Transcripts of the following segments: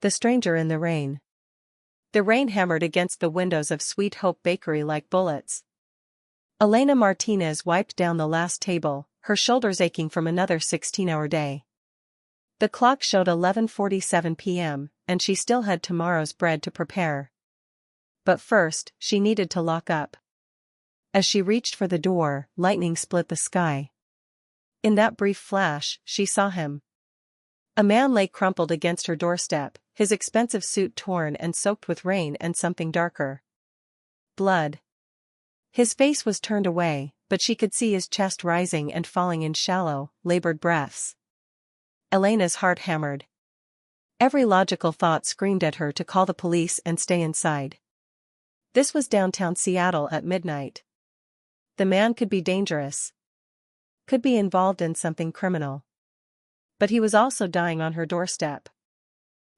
The stranger in the rain. The rain hammered against the windows of Sweet Hope Bakery like bullets. Elena Martinez wiped down the last table, her shoulders aching from another 16-hour day. The clock showed 11:47 p.m., and she still had tomorrow's bread to prepare. But first, she needed to lock up. As she reached for the door, lightning split the sky. In that brief flash, she saw him. A man lay crumpled against her doorstep, his expensive suit torn and soaked with rain and something darker. Blood. His face was turned away, but she could see his chest rising and falling in shallow, labored breaths. Elena's heart hammered. Every logical thought screamed at her to call the police and stay inside. This was downtown Seattle at midnight. The man could be dangerous. Could be involved in something criminal. But he was also dying on her doorstep.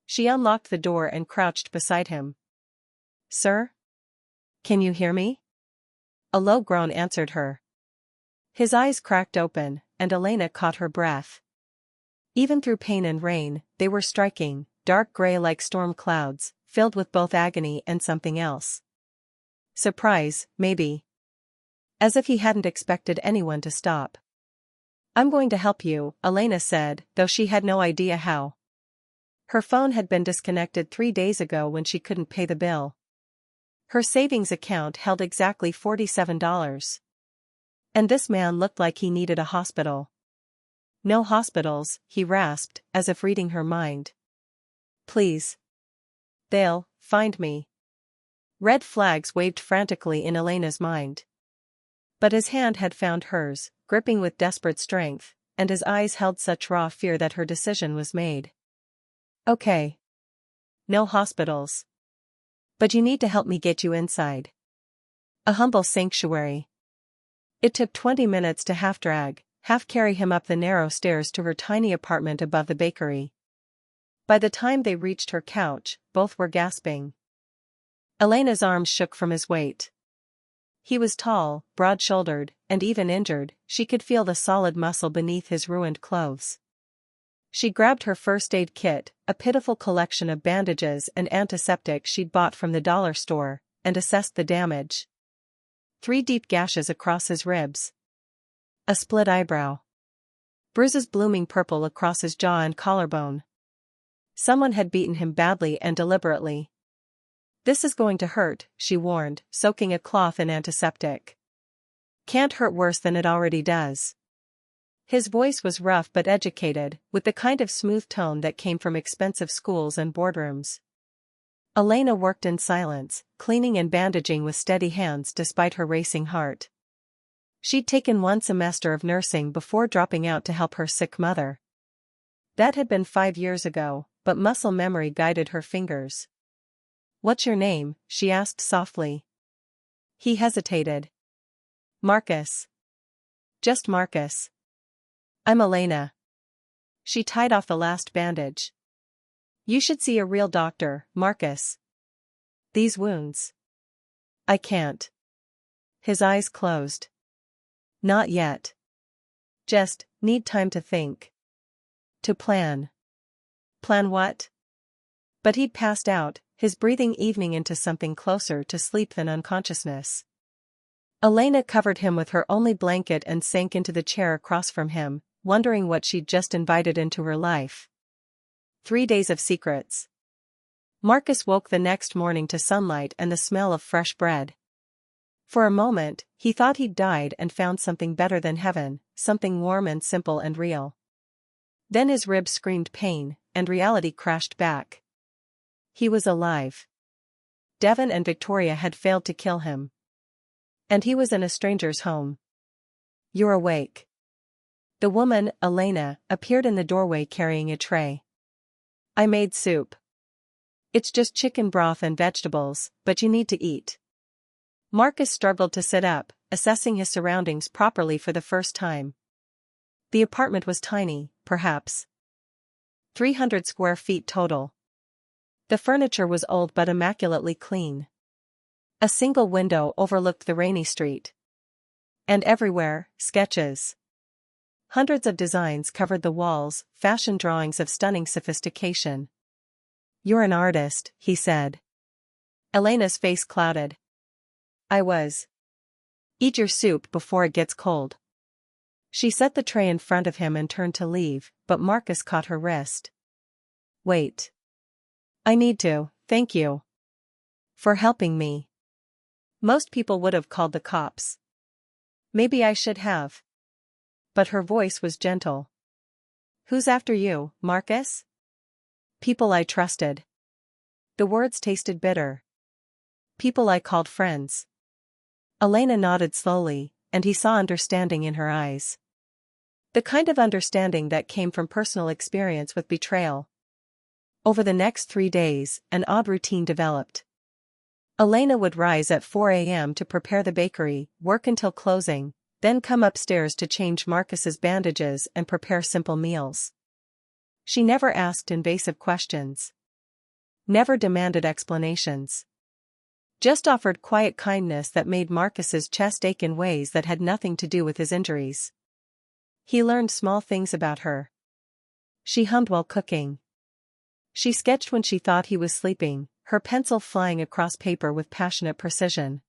She unlocked the door and crouched beside him. "Sir? Can you hear me?" A low groan answered her. His eyes cracked open, and Elena caught her breath. Even through pain and rain, they were striking, dark gray like storm clouds, filled with both agony and something else. Surprise, maybe. As if he hadn't expected anyone to stop. "I'm going to help you," Elena said, though she had no idea how. Her phone had been disconnected 3 days ago when she couldn't pay the bill. Her savings account held exactly $47. And this man looked like he needed a hospital. "No hospitals," he rasped, as if reading her mind. "Please. They'll find me." Red flags waved frantically in Elena's mind. But his hand had found hers, gripping with desperate strength, and his eyes held such raw fear that her decision was made. "Okay. No hospitals. But you need to help me get you inside. A humble sanctuary." It took 20 minutes to half-drag, half-carry him up the narrow stairs to her tiny apartment above the bakery. By the time they reached her couch, both were gasping. Elena's arms shook from his weight. He was tall, broad-shouldered, and even injured, she could feel the solid muscle beneath his ruined clothes. She grabbed her first aid kit, a pitiful collection of bandages and antiseptic she'd bought from the dollar store, and assessed the damage. 3 deep gashes across his ribs. A split eyebrow. Bruises blooming purple across his jaw and collarbone. Someone had beaten him badly and deliberately. "This is going to hurt," she warned, soaking a cloth in antiseptic. "Can't hurt worse than it already does." His voice was rough but educated, with the kind of smooth tone that came from expensive schools and boardrooms. Elena worked in silence, cleaning and bandaging with steady hands despite her racing heart. She'd taken 1 semester of nursing before dropping out to help her sick mother. That had been 5 years ago, but muscle memory guided her fingers. "What's your name?" she asked softly. He hesitated. "Marcus. Just Marcus." "I'm Elena." She tied off the last bandage. "You should see a real doctor, Marcus. These wounds." "I can't." His eyes closed. "Not yet. Just need time to think. To plan." "Plan what?" But he'd passed out, his breathing evening into something closer to sleep than unconsciousness. Elena covered him with her only blanket and sank into the chair across from him, wondering what she'd just invited into her life. 3 days of secrets. Marcus woke the next morning to sunlight and the smell of fresh bread. For a moment, he thought he'd died and found something better than heaven, something warm and simple and real. Then his ribs screamed pain, and reality crashed back. He was alive. Devon and Victoria had failed to kill him. And he was in a stranger's home. "You're awake." The woman, Elena, appeared in the doorway carrying a tray. "I made soup. It's just chicken broth and vegetables, but you need to eat." Marcus struggled to sit up, assessing his surroundings properly for the first time. The apartment was tiny, perhaps 300 square feet total. The furniture was old but immaculately clean. A single window overlooked the rainy street. And everywhere, sketches. Hundreds of designs covered the walls, fashion drawings of stunning sophistication. You're an artist, he said. Elena's face clouded. I was. Eat your soup before it gets cold. She set the tray in front of him and turned to leave, but Marcus caught her wrist. Wait. I need to, thank you. For helping me. Most people would have called the cops. Maybe I should have. But her voice was gentle. Who's after you, Marcus? People I trusted. The words tasted bitter. People I called friends. Elena nodded slowly, and he saw understanding in her eyes. The kind of understanding that came from personal experience with betrayal. Over the next 3 days, an odd routine developed. Elena would rise at 4 a.m. to prepare the bakery, work until closing, then come upstairs to change Marcus's bandages and prepare simple meals. She never asked invasive questions. Never demanded explanations. Just offered quiet kindness that made Marcus's chest ache in ways that had nothing to do with his injuries. He learned small things about her. She hummed while cooking. She sketched when she thought he was sleeping, her pencil flying across paper with passionate precision.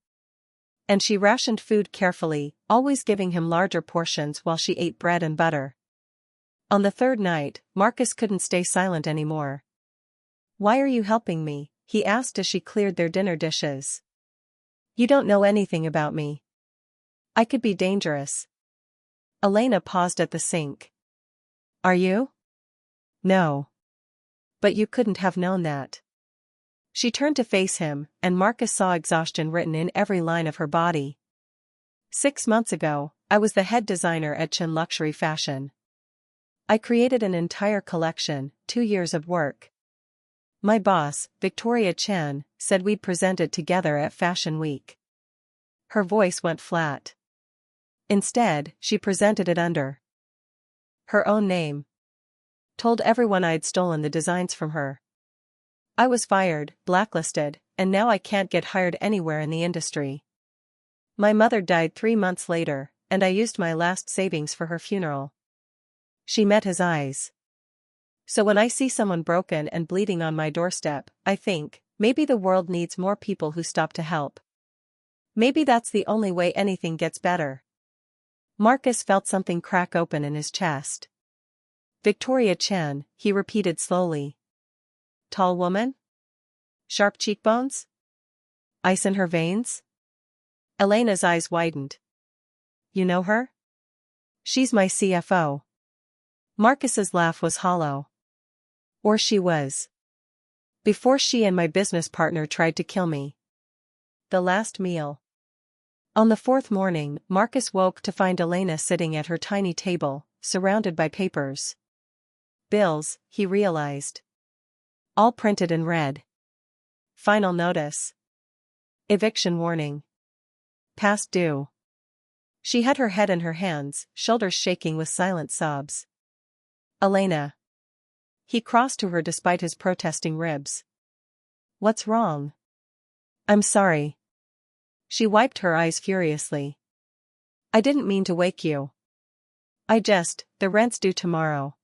And she rationed food carefully, always giving him larger portions while she ate bread and butter. On the third night, Marcus couldn't stay silent anymore. Why are you helping me? He asked as she cleared their dinner dishes. You don't know anything about me. I could be dangerous. Elena paused at the sink. Are you? No. But you couldn't have known that. She turned to face him, and Marcus saw exhaustion written in every line of her body. 6 months ago, I was the head designer at Chin Luxury Fashion. I created an entire collection, 2 years of work. My boss, Victoria Chen, said we'd present it together at Fashion Week. Her voice went flat. Instead, she presented it under her own name. Told everyone I'd stolen the designs from her. I was fired, blacklisted, and now I can't get hired anywhere in the industry. My mother died 3 months later, and I used my last savings for her funeral. She met his eyes. So when I see someone broken and bleeding on my doorstep, I think, maybe the world needs more people who stop to help. Maybe that's the only way anything gets better. Marcus felt something crack open in his chest. Victoria Chen, he repeated slowly. Tall woman? Sharp cheekbones? Ice in her veins? Elena's eyes widened. You know her? She's my CFO. Marcus's laugh was hollow. Or she was. Before she and my business partner tried to kill me. The last meal. On the 4th morning, Marcus woke to find Elena sitting at her tiny table, surrounded by papers. Bills, he realized. All printed in red. Final notice. Eviction warning. Past due. She had her head in her hands, shoulders shaking with silent sobs. Elena. He crossed to her despite his protesting ribs. What's wrong? I'm sorry. She wiped her eyes furiously. I didn't mean to wake you. The rent's due tomorrow.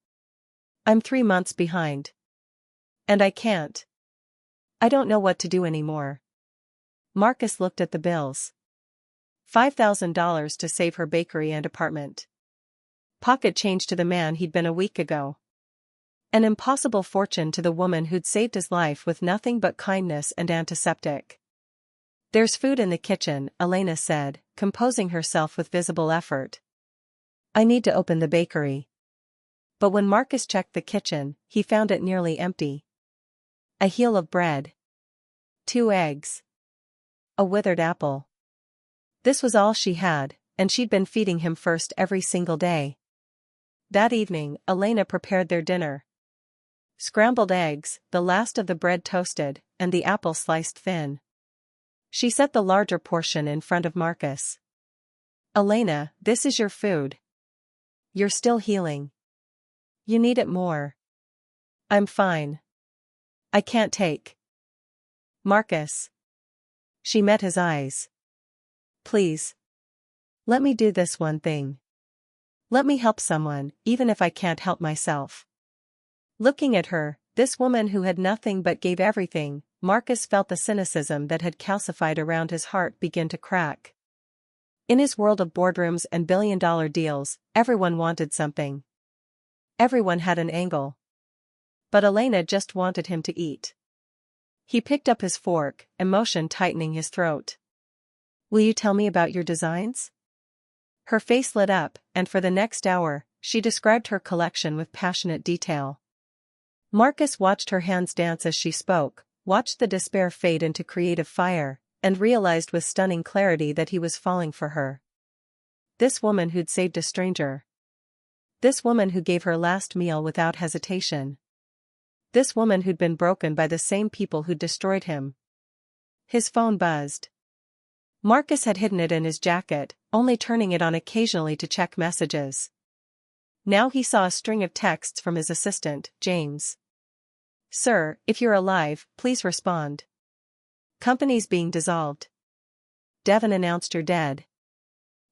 I'm 3 months behind. And I can't. I don't know what to do anymore. Marcus looked at the bills. $5,000 to save her bakery and apartment. Pocket change to the man he'd been a week ago. An impossible fortune to the woman who'd saved his life with nothing but kindness and antiseptic. There's food in the kitchen, Elena said, composing herself with visible effort. I need to open the bakery. But when Marcus checked the kitchen, he found it nearly empty. A heel of bread. 2 eggs. A withered apple. This was all she had, and she'd been feeding him first every single day. That evening, Elena prepared their dinner. Scrambled eggs, the last of the bread toasted, and the apple sliced thin. She set the larger portion in front of Marcus. Elena, this is your food. You're still healing. You need it more. I'm fine. I can't take. Marcus. She met his eyes. Please. Let me do this one thing. Let me help someone, even if I can't help myself. Looking at her, This woman who had nothing but gave everything. Marcus felt the cynicism that had calcified around his heart begin to crack. In his world of boardrooms and billion-dollar deals, everyone wanted something. Everyone had an angle. But Elena just wanted him to eat. He picked up his fork, emotion tightening his throat. "Will you tell me about your designs?" Her face lit up, and for the next hour, she described her collection with passionate detail. Marcus watched her hands dance as she spoke, watched the despair fade into creative fire, and realized with stunning clarity that he was falling for her. This woman who'd saved a stranger. This woman who gave her last meal without hesitation. This woman who'd been broken by the same people who'd destroyed him. His phone buzzed. Marcus had hidden it in his jacket, only turning it on occasionally to check messages. Now he saw a string of texts from his assistant, James. "Sir, if you're alive, please respond. Company's being dissolved. Devon announced you're dead.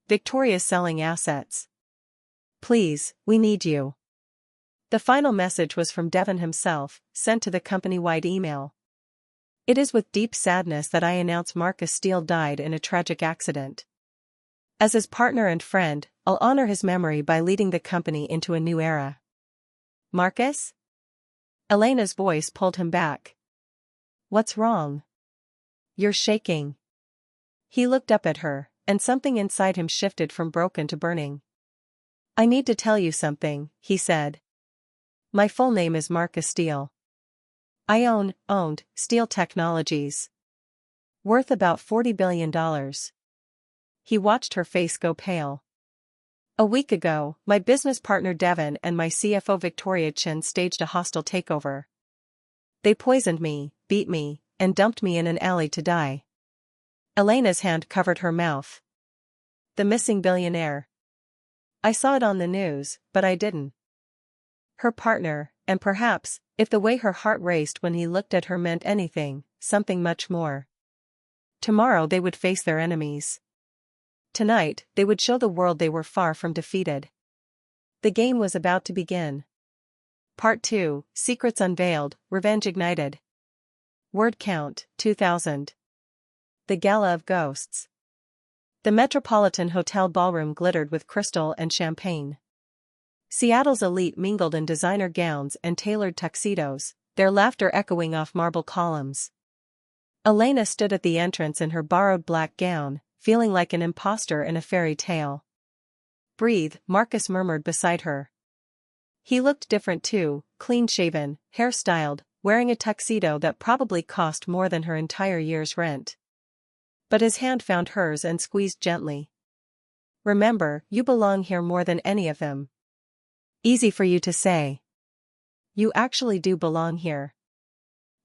Victoria's selling assets. Please, we need you." The final message was from Devon himself, sent to the company-wide email. "It is with deep sadness that I announce Marcus Steele died in a tragic accident. As his partner and friend, I'll honor his memory by leading the company into a new era." "Marcus?" Elena's voice pulled him back. "What's wrong? You're shaking." He looked up at her, and something inside him shifted from broken to burning. "I need to tell you something," he said. "My full name is Marcus Steele. I owned Steele Technologies. Worth about $40 billion. He watched her face go pale. "A week ago, my business partner Devon and my CFO Victoria Chin staged a hostile takeover. They poisoned me, beat me, and dumped me in an alley to die." Elena's hand covered her mouth. "The missing billionaire. I saw it on the news, but I didn't." Her partner, and perhaps, if the way her heart raced when he looked at her meant anything, something much more. Tomorrow they would face their enemies. Tonight, they would show the world they were far from defeated. The game was about to begin. Part 2, Secrets Unveiled, Revenge Ignited. Word count, 2,000. The Gala of Ghosts. The Metropolitan Hotel ballroom glittered with crystal and champagne. Seattle's elite mingled in designer gowns and tailored tuxedos, their laughter echoing off marble columns. Elena stood at the entrance in her borrowed black gown, feeling like an imposter in a fairy tale. "Breathe," Marcus murmured beside her. He looked different too, clean-shaven, hair-styled, wearing a tuxedo that probably cost more than her entire year's rent. But his hand found hers and squeezed gently. "Remember, you belong here more than any of them." "Easy for you to say. You actually do belong here.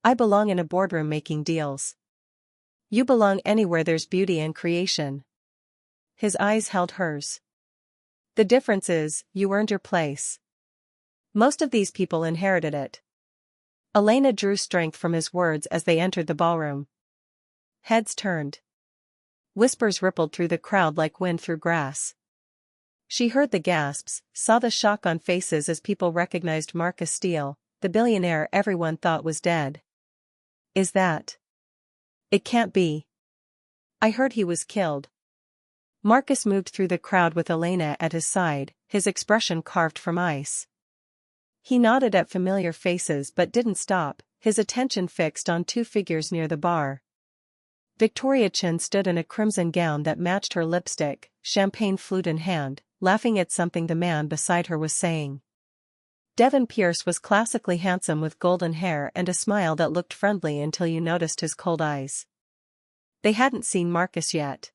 I belong in a boardroom making deals. You belong anywhere there's beauty and creation." His eyes held hers. "The difference is, you earned your place. Most of these people inherited it." Elena drew strength from his words as they entered the ballroom. Heads turned. Whispers rippled through the crowd like wind through grass. She heard the gasps, saw the shock on faces as people recognized Marcus Steele, the billionaire everyone thought was dead. "Is that? It can't be. I heard he was killed." Marcus moved through the crowd with Elena at his side, his expression carved from ice. He nodded at familiar faces but didn't stop, his attention fixed on two figures near the bar. Victoria Chin stood in a crimson gown that matched her lipstick, champagne flute in hand, laughing at something the man beside her was saying. Devon Pierce was classically handsome with golden hair and a smile that looked friendly until you noticed his cold eyes. They hadn't seen Marcus yet.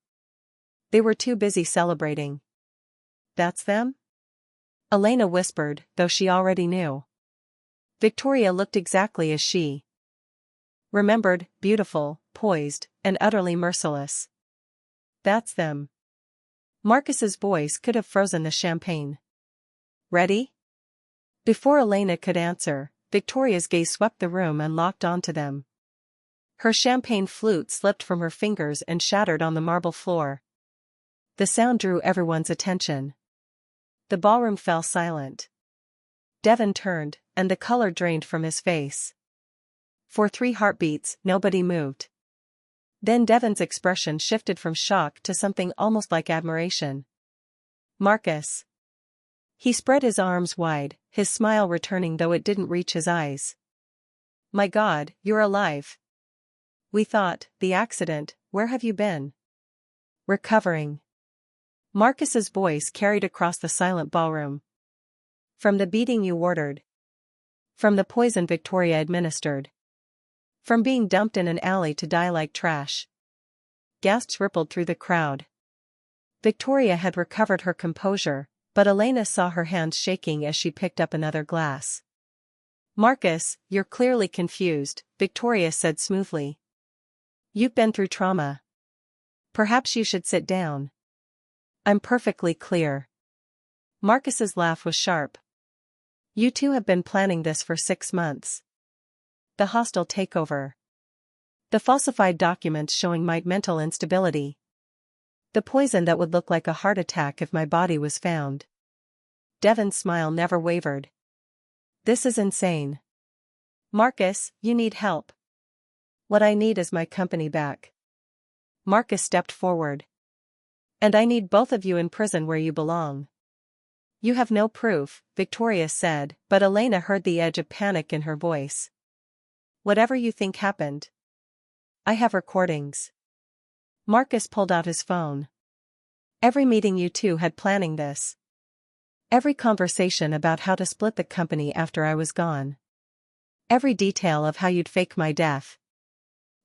They were too busy celebrating. "That's them?" Elena whispered, though she already knew. Victoria looked exactly as she remembered, beautiful, poised, and utterly merciless. "That's them." Marcus's voice could have frozen the champagne. "Ready?" Before Elena could answer, Victoria's gaze swept the room and locked onto them. Her champagne flute slipped from her fingers and shattered on the marble floor. The sound drew everyone's attention. The ballroom fell silent. Devon turned, and the color drained from his face. For 3 heartbeats, nobody moved. Then Devon's expression shifted from shock to something almost like admiration. Marcus. He spread his arms wide, his smile returning though it didn't reach his eyes. My God, you're alive. We thought, the accident, where have you been? Recovering. Marcus's voice carried across the silent ballroom. From the beating you ordered. From the poison Victoria administered. From being dumped in an alley to die like trash. Gasps rippled through the crowd. Victoria had recovered her composure, but Elena saw her hands shaking as she picked up another glass. Marcus, you're clearly confused, Victoria said smoothly. You've been through trauma. Perhaps you should sit down. I'm perfectly clear. Marcus's laugh was sharp. You two have been planning this for 6 months. The hostile takeover. The falsified documents showing my mental instability. The poison that would look like a heart attack if my body was found. Devon's smile never wavered. This is insane. Marcus, you need help. What I need is my company back. Marcus stepped forward. And I need both of you in prison where you belong. You have no proof, Victoria said, but Elena heard the edge of panic in her voice. Whatever you think happened. I have recordings. Marcus pulled out his phone. Every meeting you two had planning this. Every conversation about how to split the company after I was gone. Every detail of how you'd fake my death.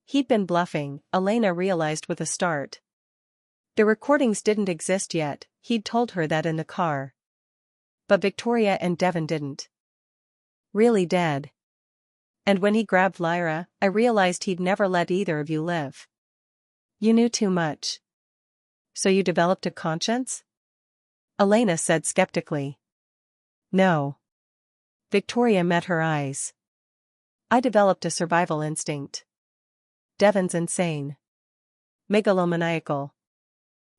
He'd been bluffing, Elena realized with a start. The recordings didn't exist yet, he'd told her that in the car. But Victoria and Devon didn't. Really dead. And when he grabbed Lyra, I realized he'd never let either of you live. You knew too much. So you developed a conscience? Elena said skeptically. No. Victoria met her eyes. I developed a survival instinct. Devon's insane. Megalomaniacal.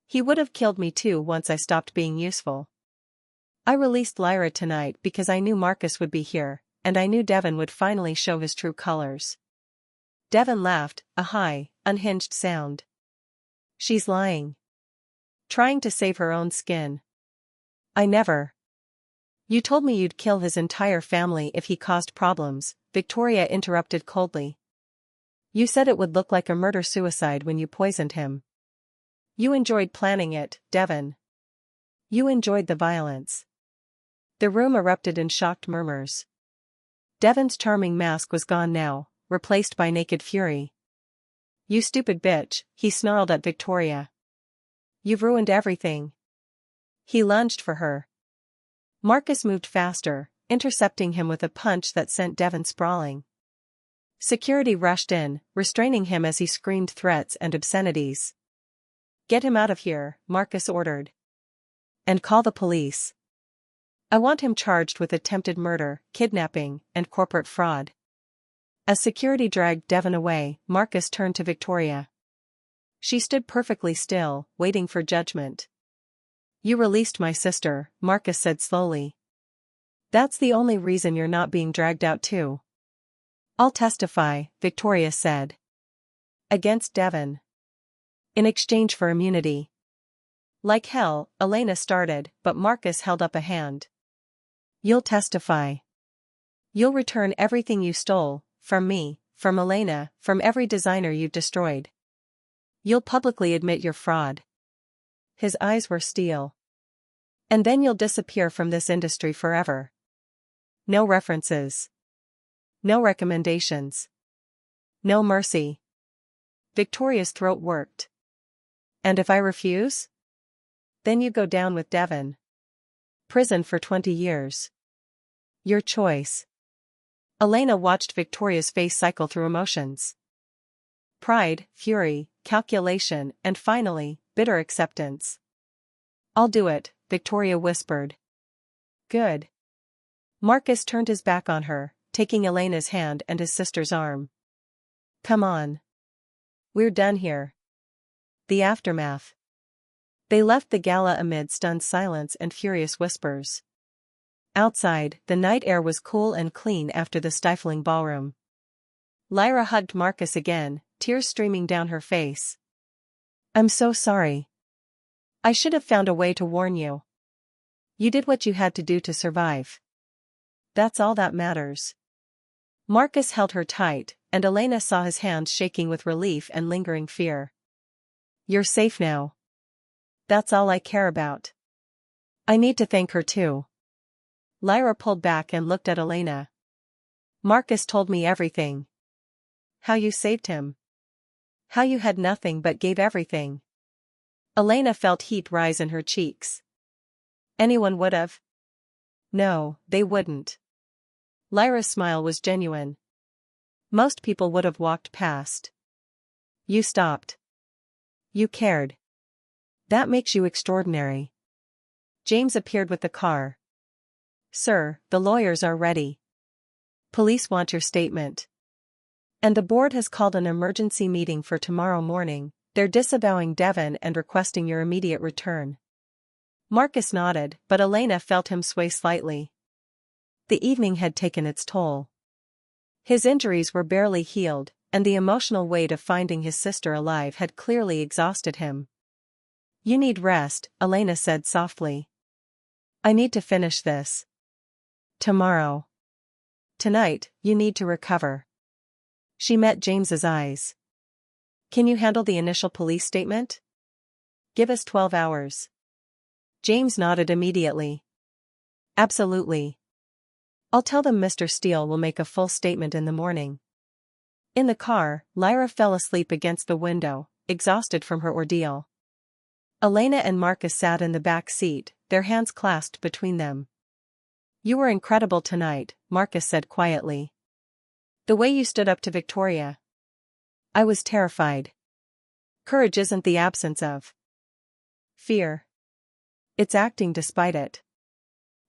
He would have killed me too once I stopped being useful. I released Lyra tonight because I knew Marcus would be here, and I knew Devon would finally show his true colors. Devon laughed, a high, unhinged sound. She's lying. Trying to save her own skin. I never. You told me you'd kill his entire family if he caused problems, Victoria interrupted coldly. You said it would look like a murder-suicide when you poisoned him. You enjoyed planning it, Devon. You enjoyed the violence. The room erupted in shocked murmurs. Devon's charming mask was gone now, replaced by naked fury. You stupid bitch, he snarled at Victoria. You've ruined everything. He lunged for her. Marcus moved faster, intercepting him with a punch that sent Devon sprawling. Security rushed in, restraining him as he screamed threats and obscenities. Get him out of here, Marcus ordered. And call the police. I want him charged with attempted murder, kidnapping, and corporate fraud. As security dragged Devon away, Marcus turned to Victoria. She stood perfectly still, waiting for judgment. You released my sister, Marcus said slowly. That's the only reason you're not being dragged out too. I'll testify, Victoria said. Against Devon. In exchange for immunity. Like hell, Elena started, but Marcus held up a hand. You'll testify. You'll return everything you stole, from me, from Elena, from every designer you've destroyed. You'll publicly admit your fraud. His eyes were steel. And then you'll disappear from this industry forever. No references. No recommendations. No mercy. Victoria's throat worked. And if I refuse? Then you go down with Devon. Prison for 20 years. Your choice. Elena watched Victoria's face cycle through emotions. Pride, fury, calculation, and finally, bitter acceptance. I'll do it, Victoria whispered. Good. Marcus turned his back on her, taking Elena's hand and his sister's arm. Come on. We're done here. The aftermath. They left the gala amid stunned silence and furious whispers. Outside, the night air was cool and clean after the stifling ballroom. Lyra hugged Marcus again, tears streaming down her face. "I'm so sorry. I should have found a way to warn you. You did what you had to do to survive. That's all that matters." Marcus held her tight, and Elena saw his hands shaking with relief and lingering fear. "You're safe now. That's all I care about." "I need to thank her too." Lyra pulled back and looked at Elena. "Marcus told me everything. How you saved him. How you had nothing but gave everything." Elena felt heat rise in her cheeks. "Anyone would've." "No, they wouldn't." Lyra's smile was genuine. "Most people would have walked past. You stopped. You cared. That makes you extraordinary." James appeared with the car. "Sir, the lawyers are ready. Police want your statement. And the board has called an emergency meeting for tomorrow morning. They're disavowing Devon and requesting your immediate return." Marcus nodded, but Elena felt him sway slightly. The evening had taken its toll. His injuries were barely healed, and the emotional weight of finding his sister alive had clearly exhausted him. "You need rest," Elena said softly. "I need to finish this. Tomorrow. Tonight, you need to recover." She met James's eyes. "Can you handle the initial police statement? Give us 12 hours. James nodded immediately. "Absolutely. I'll tell them Mr. Steele will make a full statement in the morning." In the car, Lyra fell asleep against the window, exhausted from her ordeal. Elena and Marcus sat in the back seat, their hands clasped between them. "You were incredible tonight," Marcus said quietly. "The way you stood up to Victoria. I was terrified. Courage isn't the absence of fear. It's acting despite it."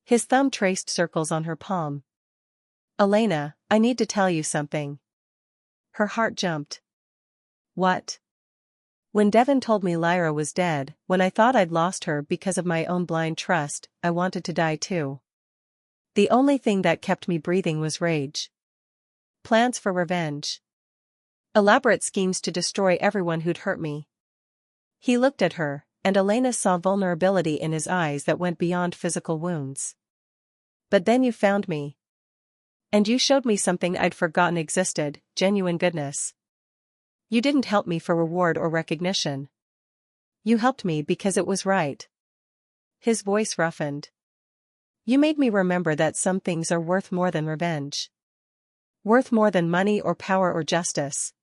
His thumb traced circles on her palm. "Elena, I need to tell you something." Her heart jumped. "What?" "When Devon told me Lyra was dead, when I thought I'd lost her because of my own blind trust, I wanted to die too. The only thing that kept me breathing was rage. Plans for revenge. Elaborate schemes to destroy everyone who'd hurt me." He looked at her, and Elena saw vulnerability in his eyes that went beyond physical wounds. "But then you found me. And you showed me something I'd forgotten existed, genuine goodness. You didn't help me for reward or recognition. You helped me because it was right." His voice roughened. "You made me remember that some things are worth more than revenge. Worth more than money or power or justice."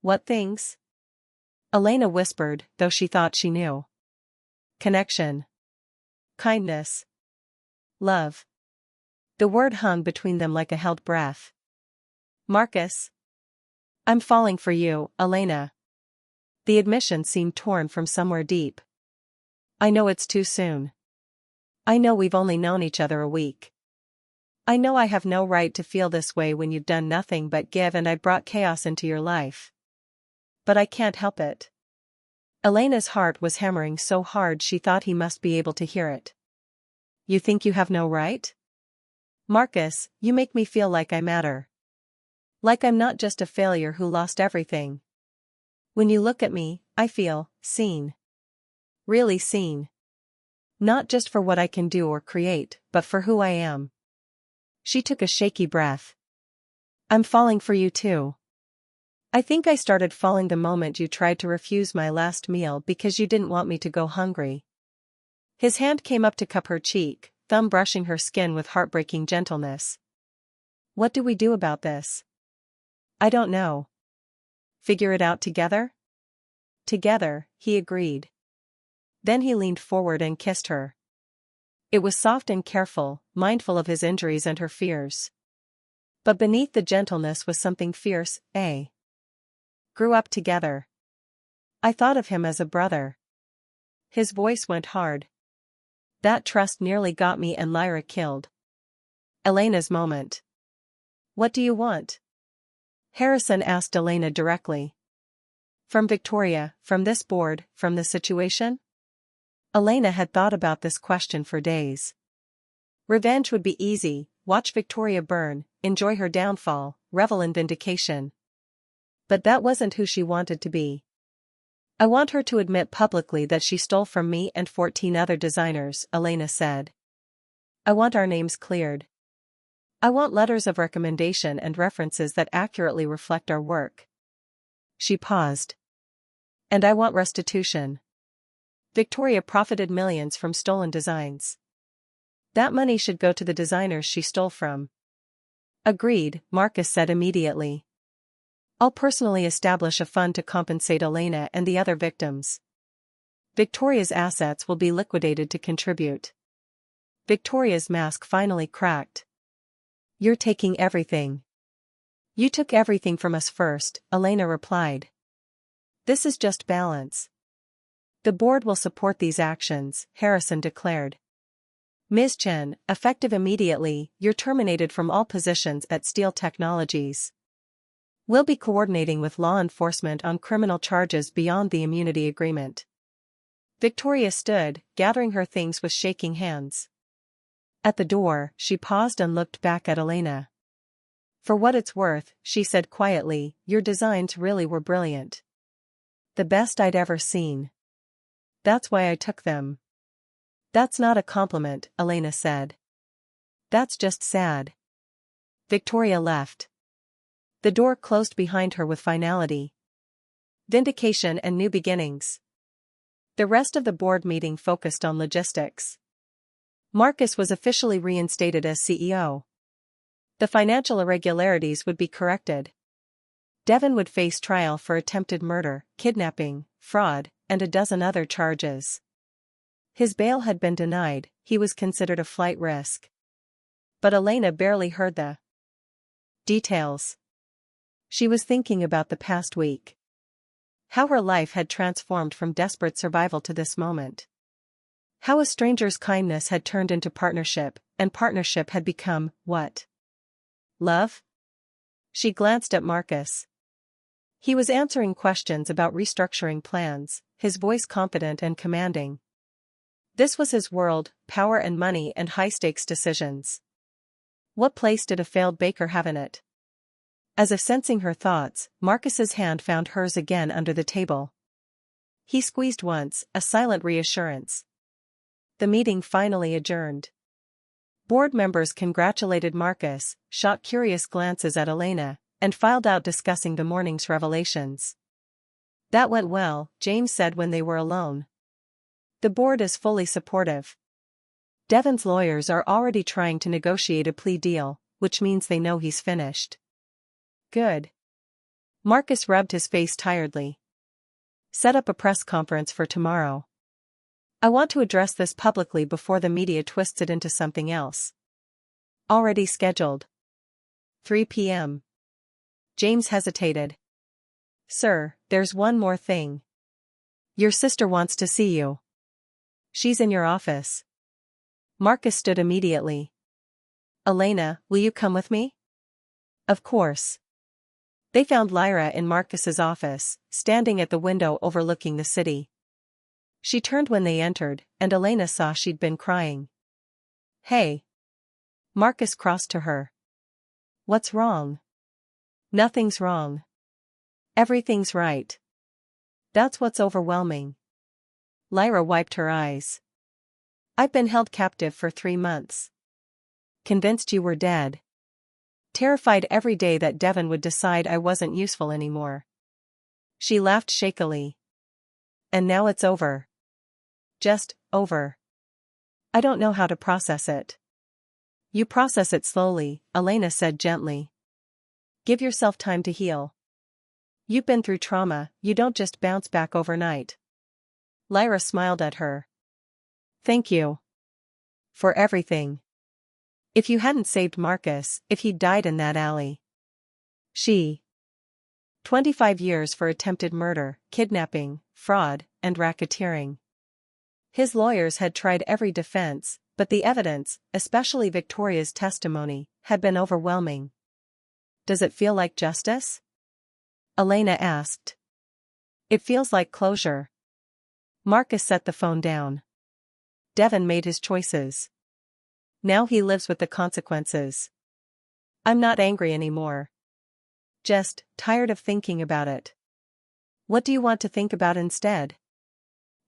"What things?" Elena whispered, though she thought she knew. "Connection. Kindness. Love." The word hung between them like a held breath. "Marcus. I'm falling for you, Elena." The admission seemed torn from somewhere deep. "I know it's too soon. I know we've only known each other a week. I know I have no right to feel this way when you've done nothing but give and I brought chaos into your life. But I can't help it." Elena's heart was hammering so hard she thought he must be able to hear it. "You think you have no right? Marcus, you make me feel like I matter. Like I'm not just a failure who lost everything. When you look at me, I feel seen. Really seen. Not just for what I can do or create, but for who I am." She took a shaky breath. "I'm falling for you too. I think I started falling the moment you tried to refuse my last meal because you didn't want me to go hungry." His hand came up to cup her cheek, thumb brushing her skin with heartbreaking gentleness. "What do we do about this?" "I don't know." "Figure it out together?" "Together," he agreed. Then he leaned forward and kissed her. It was soft and careful, mindful of his injuries and her fears. But beneath the gentleness was something fierce. Grew up together. I thought of him as a brother." His voice went hard. "That trust nearly got me and Lyra killed." Elena's moment. "What do you want?" Harrison asked Elena directly. "From Victoria, from this board, from the situation?" Elena had thought about this question for days. Revenge would be easy, watch Victoria burn, enjoy her downfall, revel in vindication. But that wasn't who she wanted to be. I want her to admit publicly that she stole from me and 14 other designers, Elena said. I want our names cleared. I want letters of recommendation and references that accurately reflect our work. She paused. And I want restitution. Victoria profited millions from stolen designs. That money should go to the designers she stole from. Agreed, Marcus said immediately. I'll personally establish a fund to compensate Elena and the other victims. Victoria's assets will be liquidated to contribute. Victoria's mask finally cracked. You're taking everything. You took everything from us first, Elena replied. This is just balance. The board will support these actions, Harrison declared. Ms. Chen, effective immediately, you're terminated from all positions at Steel Technologies. We'll be coordinating with law enforcement on criminal charges beyond the immunity agreement. Victoria stood, gathering her things with shaking hands. At the door, she paused and looked back at Elena. For what it's worth, she said quietly, your designs really were brilliant. The best I'd ever seen. That's why I took them. That's not a compliment, Elena said. That's just sad. Victoria left. The door closed behind her with finality. Vindication and new beginnings. The rest of the board meeting focused on logistics. Marcus was officially reinstated as CEO. The financial irregularities would be corrected. Devon would face trial for attempted murder, kidnapping, fraud, and a dozen other charges. His bail had been denied, he was considered a flight risk. But Elena barely heard the details. She was thinking about the past week. How her life had transformed from desperate survival to this moment. How a stranger's kindness had turned into partnership, and partnership had become, what? Love? She glanced at Marcus. He was answering questions about restructuring plans, his voice confident and commanding. This was his world, power and money and high-stakes decisions. What place did a failed baker have in it? As if sensing her thoughts, Marcus's hand found hers again under the table. He squeezed once, a silent reassurance. The meeting finally adjourned. Board members congratulated Marcus, shot curious glances at Elena, and filed out discussing the morning's revelations. That went well, James said when they were alone. The board is fully supportive. Devon's lawyers are already trying to negotiate a plea deal, which means they know he's finished. Good. Marcus rubbed his face tiredly. Set up a press conference for tomorrow. I want to address this publicly before the media twists it into something else. Already scheduled. 3 p.m. James hesitated. Sir, there's one more thing. Your sister wants to see you. She's in your office. Marcus stood immediately. Elena, will you come with me? Of course. They found Lyra in Marcus's office, standing at the window overlooking the city. She turned when they entered, and Elena saw she'd been crying. Hey. Marcus crossed to her. What's wrong? Nothing's wrong. Everything's right. That's what's overwhelming. Lyra wiped her eyes. I've been held captive for 3 months. Convinced you were dead. Terrified every day that Devon would decide I wasn't useful anymore. She laughed shakily. And now it's over. Just, over. I don't know how to process it. You process it slowly, Elena said gently. Give yourself time to heal. You've been through trauma, you don't just bounce back overnight. Lyra smiled at her. Thank you. For everything. If you hadn't saved Marcus, if he'd died in that alley. 25 years for attempted murder, kidnapping, fraud, and racketeering. His lawyers had tried every defense, but the evidence, especially Victoria's testimony, had been overwhelming. Does it feel like justice? Elena asked. It feels like closure. Marcus set the phone down. Devon made his choices. Now he lives with the consequences. I'm not angry anymore. Just tired of thinking about it. What do you want to think about instead?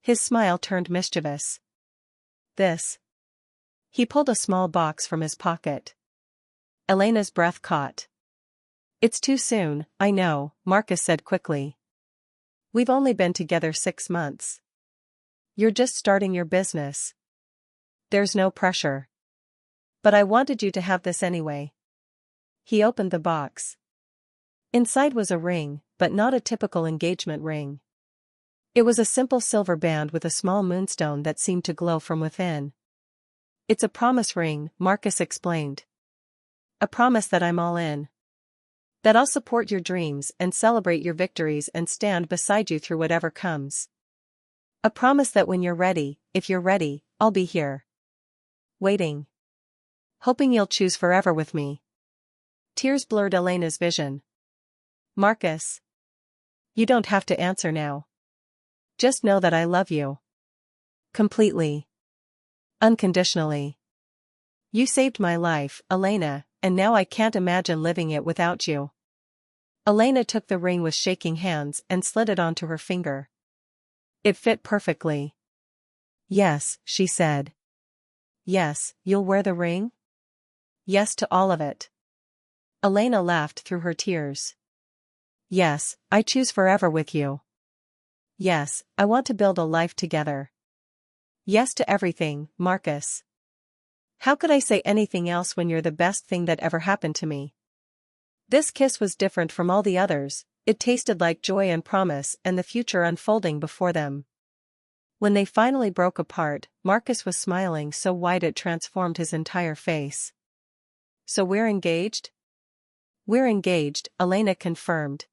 His smile turned mischievous. This. He pulled a small box from his pocket. Elena's breath caught. It's too soon, I know, Marcus said quickly. We've only been together 6 months. You're just starting your business. There's no pressure. But I wanted you to have this anyway. He opened the box. Inside was a ring, but not a typical engagement ring. It was a simple silver band with a small moonstone that seemed to glow from within. It's a promise ring, Marcus explained. A promise that I'm all in. That I'll support your dreams and celebrate your victories and stand beside you through whatever comes. A promise that when you're ready, if you're ready, I'll be here. Waiting. Hoping you'll choose forever with me. Tears blurred Elena's vision. Marcus. You don't have to answer now. Just know that I love you. Completely. Unconditionally. You saved my life, Elena, and now I can't imagine living it without you. Elena took the ring with shaking hands and slid it onto her finger. It fit perfectly. Yes, she said. Yes, you'll wear the ring? Yes to all of it. Elena laughed through her tears. Yes, I choose forever with you. Yes, I want to build a life together. Yes to everything, Marcus. How could I say anything else when you're the best thing that ever happened to me? This kiss was different from all the others, it tasted like joy and promise and the future unfolding before them. When they finally broke apart, Marcus was smiling so wide it transformed his entire face. So we're engaged? We're engaged, Elena confirmed,